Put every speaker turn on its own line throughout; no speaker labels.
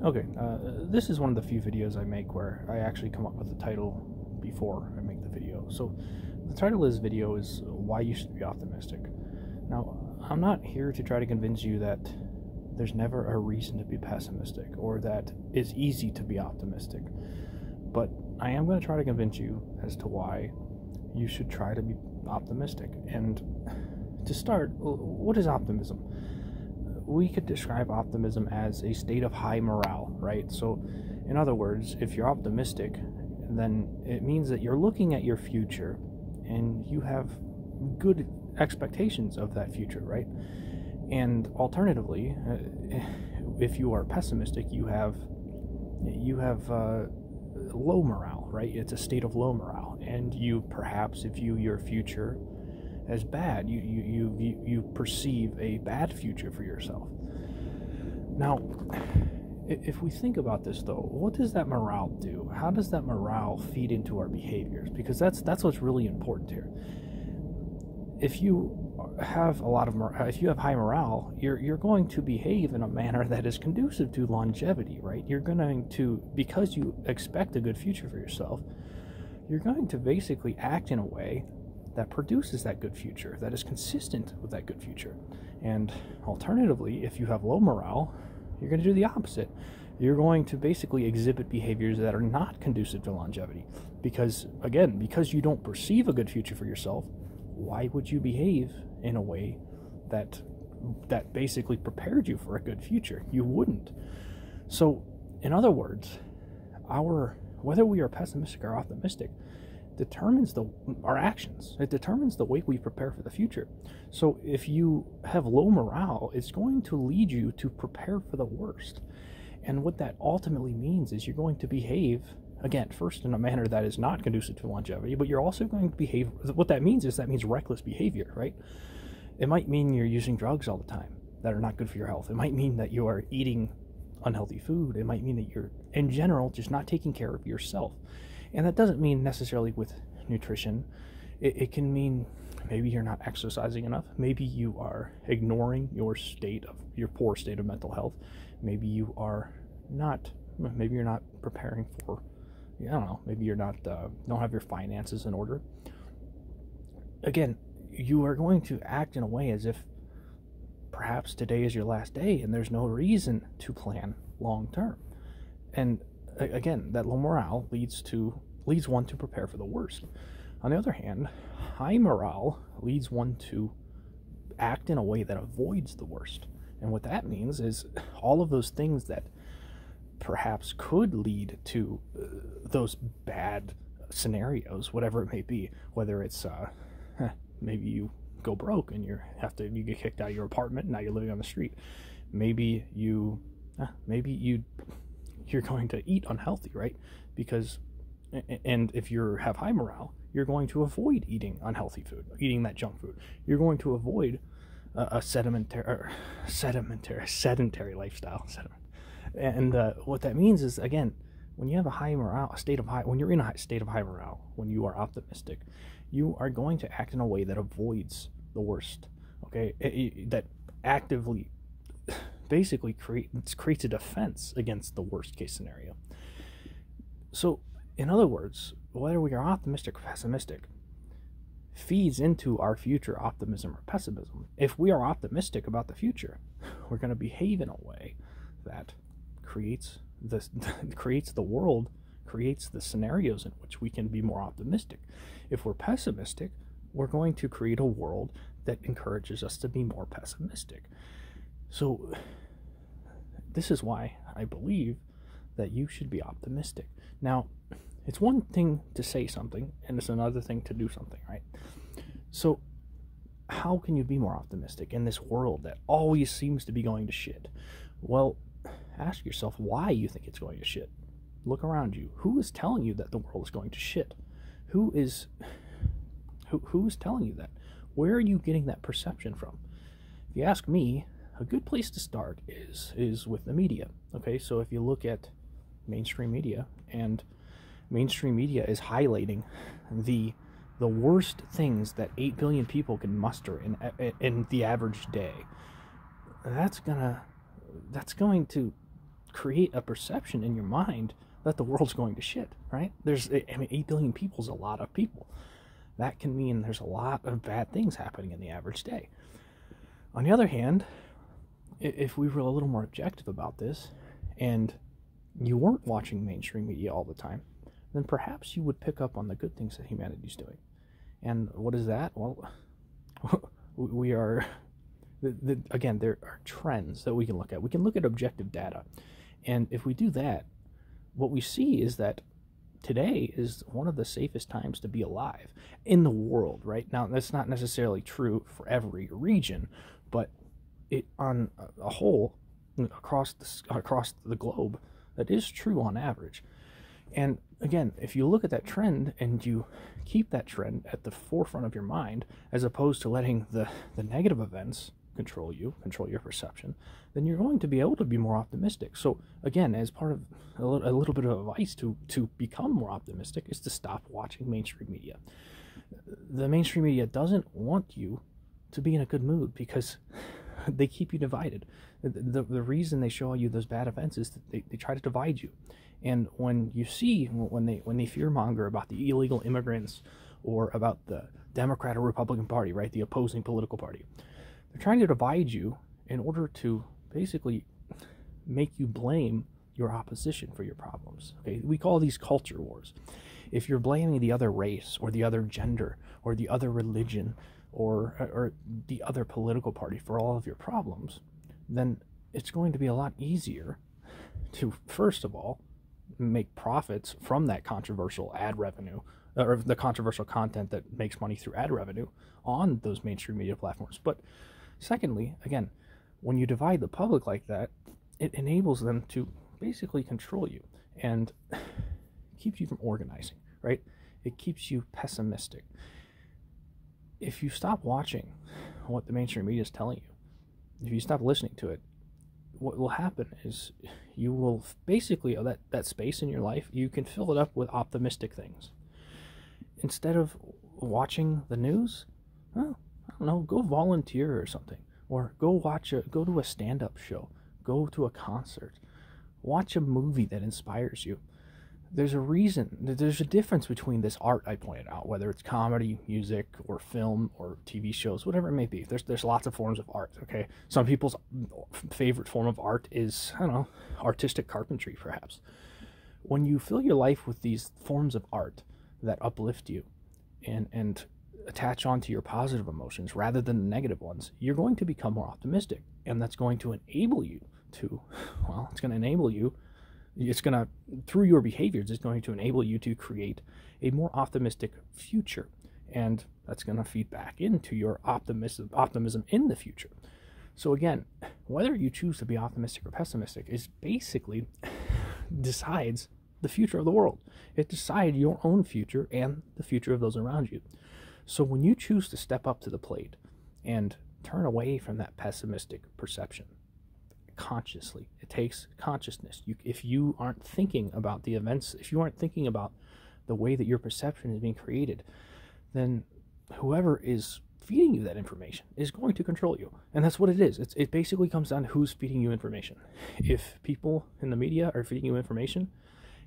Okay, this is one of the few videos I make where I actually come up with the title before I make the video. So the title of this video is Why You Should Be Optimistic. Now, I'm not here to try to convince you that there's never a reason to be pessimistic or that it's easy to be optimistic, but I am going to try to convince you as to why you should try to be optimistic. And to start, what is optimism? We could describe optimism as a state of high morale, right? So, in other words, if you're optimistic, then it means that you're looking at your future and you have good expectations of that future, right? And alternatively, if you are pessimistic, you have low morale, right? It's a state of low morale, and you perhaps view your future as bad. You perceive a bad future for yourself. Now, if we think about this though, what does that morale do? How does that morale feed into our behaviors? Because that's what's really important here. If you have if you have high morale, you're going to behave in a manner that is conducive to longevity, right? You're going to, because you expect a good future for yourself, you're going to basically act in a way that produces that good future, that is consistent with that good future. And alternatively, if you have low morale, you're going to do the opposite. You're going to basically exhibit behaviors that are not conducive to longevity. Because, again, because you don't perceive a good future for yourself, why would you behave in a way that basically prepared you for a good future? You wouldn't. So, in other words, whether we are pessimistic or optimistic determines our actions. It determines the way we prepare for the future. So if you have low morale, it's going to lead you to prepare for the worst. And what that ultimately means is you're going to behave, again, first in a manner that is not conducive to longevity, but you're also going to behave, what that means reckless behavior, right? It might mean you're using drugs all the time that are not good for your health. It might mean that you are eating unhealthy food. It might mean that you're, in general, just not taking care of yourself. And that doesn't mean necessarily with nutrition. It can mean maybe you're not exercising enough. Maybe you are ignoring your poor state of mental health. Maybe you're not preparing for, I don't know, maybe you're not, don't have your finances in order. Again, you are going to act in a way as if perhaps today is your last day and there's no reason to plan long term. And again, that low morale leads one to prepare for the worst. On the other hand, high morale leads one to act in a way that avoids the worst. And what that means is all of those things that perhaps could lead to those bad scenarios, whatever it may be, whether it's maybe you go broke and you get kicked out of your apartment and now you're living on the street. Maybe you're going to eat unhealthy, right? And if you have high morale, you're going to avoid eating unhealthy food, eating that junk food. You're going to avoid a sedentary lifestyle. And what that means is, again, when you have when you're in a state of high morale, when you are optimistic, you are going to act in a way that avoids the worst. Okay, that actively basically creates a defense against the worst case scenario. So, in other words, whether we are optimistic or pessimistic feeds into our future optimism or pessimism. If we are optimistic about the future, we're going to behave in a way that creates the world, creates the scenarios in which we can be more optimistic. If we're pessimistic, we're going to create a world that encourages us to be more pessimistic. So this is why I believe that you should be optimistic. Now, it's one thing to say something, and it's another thing to do something, right? So how can you be more optimistic in this world that always seems to be going to shit? Well, ask yourself why you think it's going to shit. Look around you. Who is telling you that the world is going to shit? Who is telling you that? Where are you getting that perception from? If you ask me, a good place to start is with the media. Okay, so if you look at mainstream media, and mainstream media is highlighting the worst things that 8 billion people can muster in the average day, that's going to create a perception in your mind that the world's going to shit, right? 8 billion people is a lot of people. That can mean there's a lot of bad things happening in the average day. On the other hand, if we were a little more objective about this, and you weren't watching mainstream media all the time, then perhaps you would pick up on the good things that humanity's doing. And what is that? Well, we are, again, there are trends that we can look at. We can look at objective data. And if we do that, what we see is that today is one of the safest times to be alive in the world, right? Now, that's not necessarily true for every region, but it on a whole, across the globe, that is true on average. And again, if you look at that trend and you keep that trend at the forefront of your mind, as opposed to letting the negative events control your perception, then you're going to be able to be more optimistic. So again, as part of a little bit of advice to become more optimistic is to stop watching mainstream media. The mainstream media doesn't want you to be in a good mood because they keep you divided. The reason they show you those bad events is that they try to divide you. And when you see, when they fearmonger about the illegal immigrants or about the Democrat or Republican Party, right, the opposing political party, they're trying to divide you in order to basically make you blame your opposition for your problems. Okay, we call these culture wars. If you're blaming the other race or the other gender or the other religion or the other political party for all of your problems, then it's going to be a lot easier to, first of all, make profits from that controversial ad revenue, or the controversial content that makes money through ad revenue on those mainstream media platforms. But secondly, again, when you divide the public like that, it enables them to basically control you and keeps you from organizing, right? It keeps you pessimistic. If you stop watching what the mainstream media is telling you, if you stop listening to it, what will happen is you will basically, that space in your life, you can fill it up with optimistic things. Instead of watching the news, well, I don't know, go volunteer or something, or go to a stand-up show, go to a concert, watch a movie that inspires you. There's a difference between this art I pointed out, whether it's comedy, music, or film, or TV shows, whatever it may be. There's lots of forms of art, okay? Some people's favorite form of art is, I don't know, artistic carpentry, perhaps. When you fill your life with these forms of art that uplift you and attach onto your positive emotions rather than the negative ones, you're going to become more optimistic. And that's going to enable you to, well, it's going to enable you, through your behaviors, it's going to enable you to create a more optimistic future. And that's going to feed back into your optimism in the future. So again, whether you choose to be optimistic or pessimistic is basically decides the future of the world. It decides your own future and the future of those around you. So when you choose to step up to the plate and turn away from that pessimistic perception, consciously, it takes consciousness. If you aren't thinking about the events, if you aren't thinking about the way that your perception is being created, then whoever is feeding you that information is going to control you. And that's what it is. It basically comes down to who's feeding you information. If people in the media are feeding you information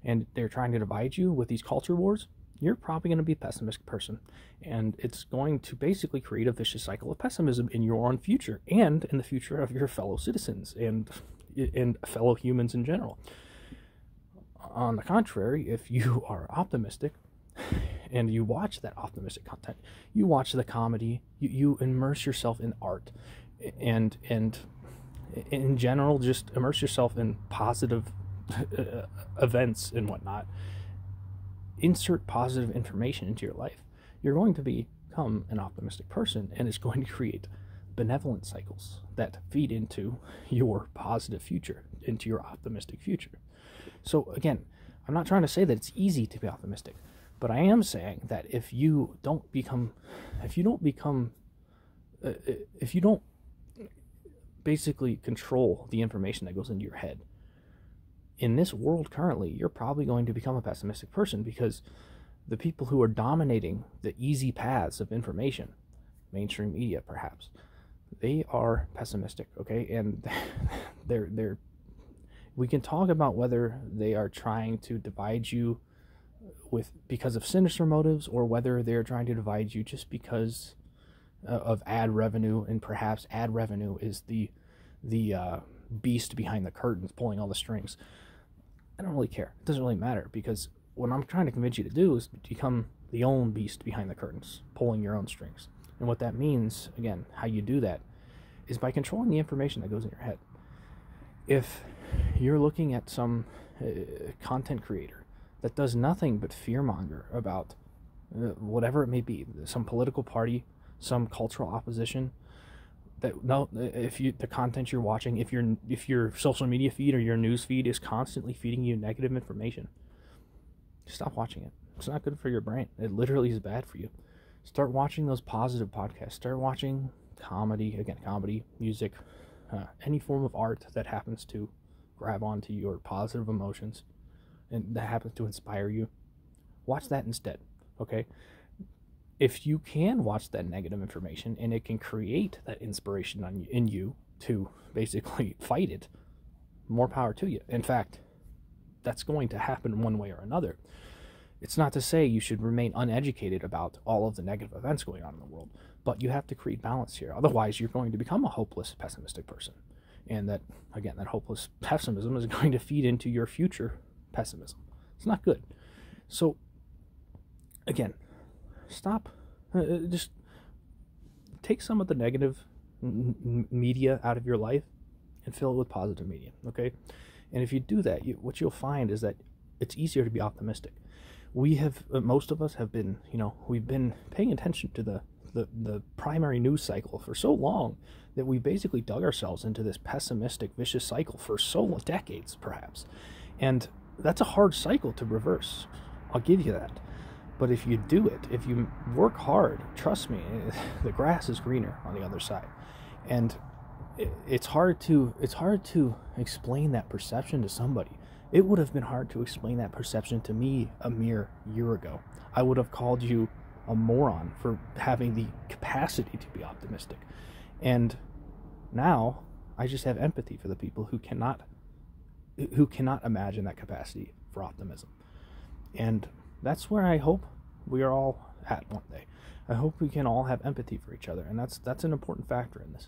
and they're trying to divide you with these culture wars, you're probably going to be a pessimistic person. And it's going to basically create a vicious cycle of pessimism in your own future and in the future of your fellow citizens and fellow humans in general. On the contrary, if you are optimistic and you watch that optimistic content, you watch the comedy, you immerse yourself in art, and in general, just immerse yourself in positive events and whatnot, insert positive information into your life, you're going to become an optimistic person, and it's going to create benevolent cycles that feed into your positive future, into your optimistic future. So again, I'm not trying to say that it's easy to be optimistic, but I am saying that if you don't basically control the information that goes into your head, in this world currently, you're probably going to become a pessimistic person, because the people who are dominating the easy paths of information, mainstream media perhaps, they are pessimistic, okay? And We can talk about whether they are trying to divide you because of sinister motives, or whether they're trying to divide you just because of ad revenue, and perhaps ad revenue is the beast behind the curtains pulling all the strings. I don't really care. It doesn't really matter, because what I'm trying to convince you to do is become the own beast behind the curtains, pulling your own strings. And what that means, again, how you do that, is by controlling the information that goes in your head. If you're looking at some content creator that does nothing but fearmonger about whatever it may be, some political party, some cultural opposition, the content you're watching, if your social media feed or your news feed is constantly feeding you negative information, stop watching it. It's not good for your brain. It literally is bad for you. Start watching those positive podcasts. Start watching comedy, music, any form of art that happens to grab onto your positive emotions and that happens to inspire you. Watch that instead, okay? If you can watch that negative information and it can create that inspiration in you to basically fight it, more power to you. In fact, that's going to happen one way or another. It's not to say you should remain uneducated about all of the negative events going on in the world, but you have to create balance here. Otherwise, you're going to become a hopeless, pessimistic person. And that hopeless pessimism is going to feed into your future pessimism. It's not good. So, again, stop. Just take some of the negative media out of your life and fill it with positive media, okay? And if you do that, what you'll find is that it's easier to be optimistic. Most of us have been, we've been paying attention to the primary news cycle for so long that we basically dug ourselves into this pessimistic, vicious cycle for decades, perhaps. And that's a hard cycle to reverse. I'll give you that. But if you do it, if you work hard, trust me, the grass is greener on the other side. And it's hard to explain that perception to somebody. It would have been hard to explain that perception to me a mere year ago. I would have called you a moron for having the capacity to be optimistic. And now I just have empathy for the people who cannot imagine that capacity for optimism. And that's where I hope we are all at one day. I hope we can all have empathy for each other, and that's an important factor in this.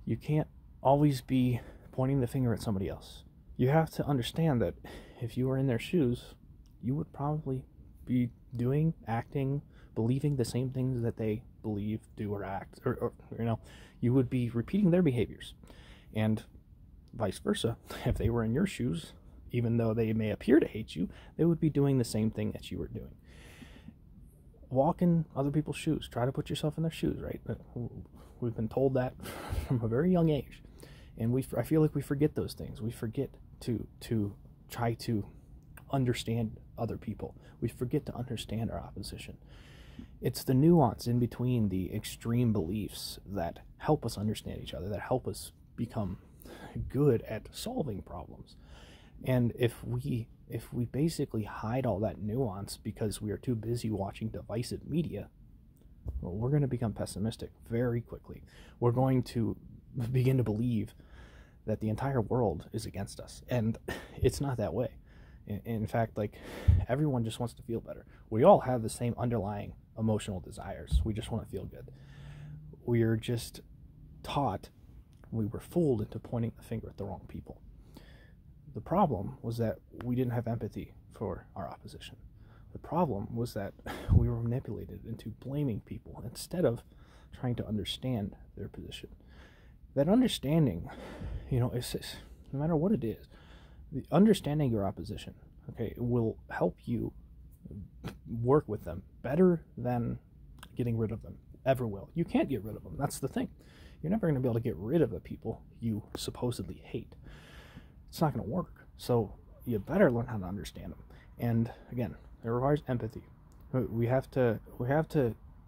You can't always be pointing the finger at somebody else. You have to understand that if you were in their shoes, you would probably be doing, acting, believing the same things that they believe, do, or act, or you would be repeating their behaviors. And vice versa. If they were in your shoes, even though they may appear to hate you, they would be doing the same thing that you were doing. Walk in other people's shoes. Try to put yourself in their shoes, right? We've been told that from a very young age. And I feel like we forget those things. We forget to try to understand other people. We forget to understand our opposition. It's the nuance in between the extreme beliefs that help us understand each other, that help us become good at solving problems. And if we basically hide all that nuance because we are too busy watching divisive media, well, we're going to become pessimistic very quickly. We're going to begin to believe that the entire world is against us, and it's not that way. In fact, everyone just wants to feel better. We all have the same underlying emotional desires. We just want to feel good. We're just taught, we were fooled into pointing the finger at the wrong people. The problem was that we didn't have empathy for our opposition. The problem was that we were manipulated into blaming people instead of trying to understand their position. That understanding, it's no matter what it is, the understanding your opposition, okay, will help you work with them better than getting rid of them ever will. You can't get rid of them. That's the thing. You're never going to be able to get rid of the people you supposedly hate. It's not going to work. So you better learn how to understand them. And again, it requires empathy. We have to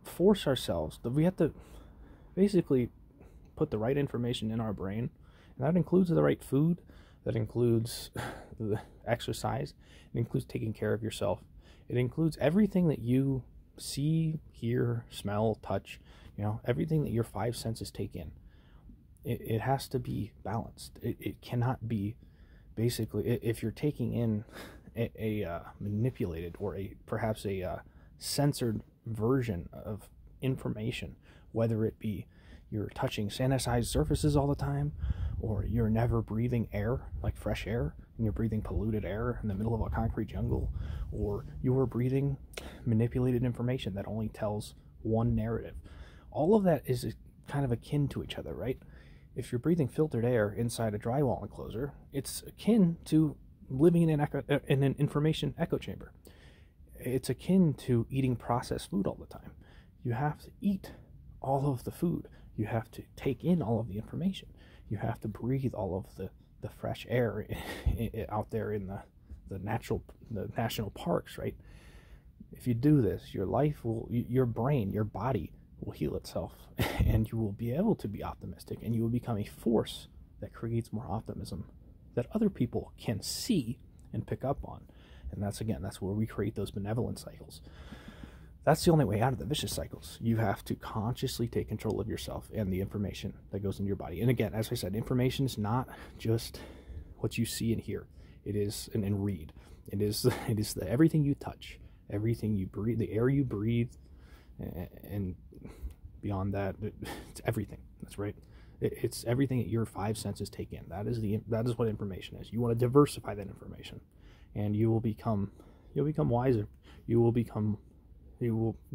force ourselves. We have to basically put the right information in our brain, and that includes the right food, that includes the exercise, it includes taking care of yourself, it includes everything that you see, hear, smell, touch, everything that your five senses take in. It has to be balanced. It cannot be basically, if you're taking in a manipulated or perhaps a censored version of information, whether it be you're touching sanitized surfaces all the time, or you're never breathing air, like fresh air, and you're breathing polluted air in the middle of a concrete jungle, or you're breathing manipulated information that only tells one narrative. All of that is kind of akin to each other, right? If you're breathing filtered air inside a drywall enclosure, it's akin to living in an information echo chamber. It's akin to eating processed food all the time. You have to eat all of the food. You have to take in all of the information. You have to breathe all of the fresh air out there in the national parks, right? If you do this, your brain, your body will heal itself, and you will be able to be optimistic, and you will become a force that creates more optimism that other people can see and pick up on. And that's where we create those benevolent cycles. That's the only way out of the vicious cycles. You have to consciously take control of yourself and the information that goes into your body. And again, as I said, information is not just what you see and hear. It is and read. It is everything you touch, everything you breathe, the air you breathe, and beyond that, it's everything. That's right. It's everything that your five senses take in. That is what information is. You want to diversify that information, and you will become wiser. You will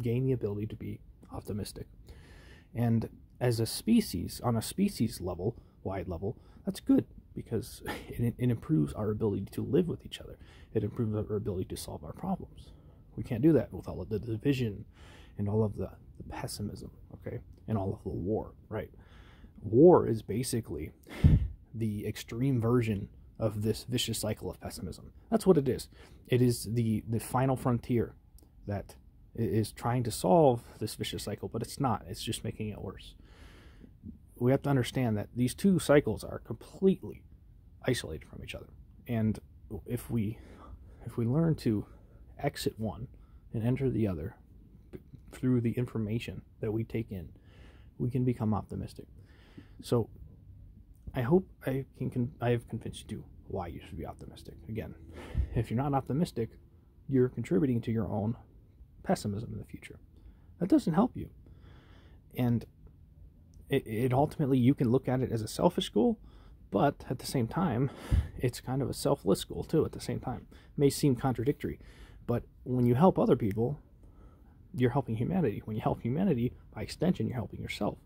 gain the ability to be optimistic. And as a species, on a species level, wide level, that's good, because it improves our ability to live with each other. It improves our ability to solve our problems. We can't do that with all of the division and all of the pessimism, okay, and all of the war, right? War is basically the extreme version of this vicious cycle of pessimism. That's what it is. It is the final frontier that is trying to solve this vicious cycle, but it's not. It's just making it worse. We have to understand that these two cycles are completely isolated from each other. And if we learn to exit one and enter the other through the information that we take in, we can become optimistic. So I hope I have convinced you why you should be optimistic. Again, if you're not optimistic, you're contributing to your own pessimism in the future. That doesn't help you. And it ultimately, you can look at it as a selfish goal, but at the same time, it's kind of a selfless goal too at the same time. It may seem contradictory, but when you help other people, you're helping humanity. When you help humanity, by extension, you're helping yourself.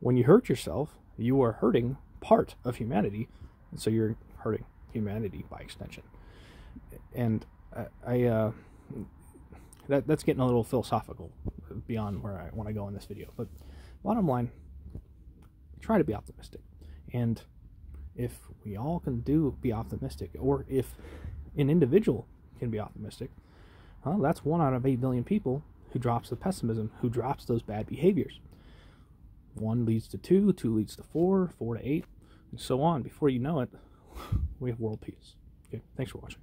When you hurt yourself, you are hurting part of humanity, and so you're hurting humanity by extension. And that's getting a little philosophical beyond where I want to go in this video. But bottom line, try to be optimistic. And if we all can be optimistic, or if an individual can be optimistic, well, that's 1 out of 8 billion people who drops the pessimism, who drops those bad behaviors. 1 leads to 2, 2 leads to 4, 4 to 8, and so on. Before you know it, we have world peace. Okay, thanks for watching.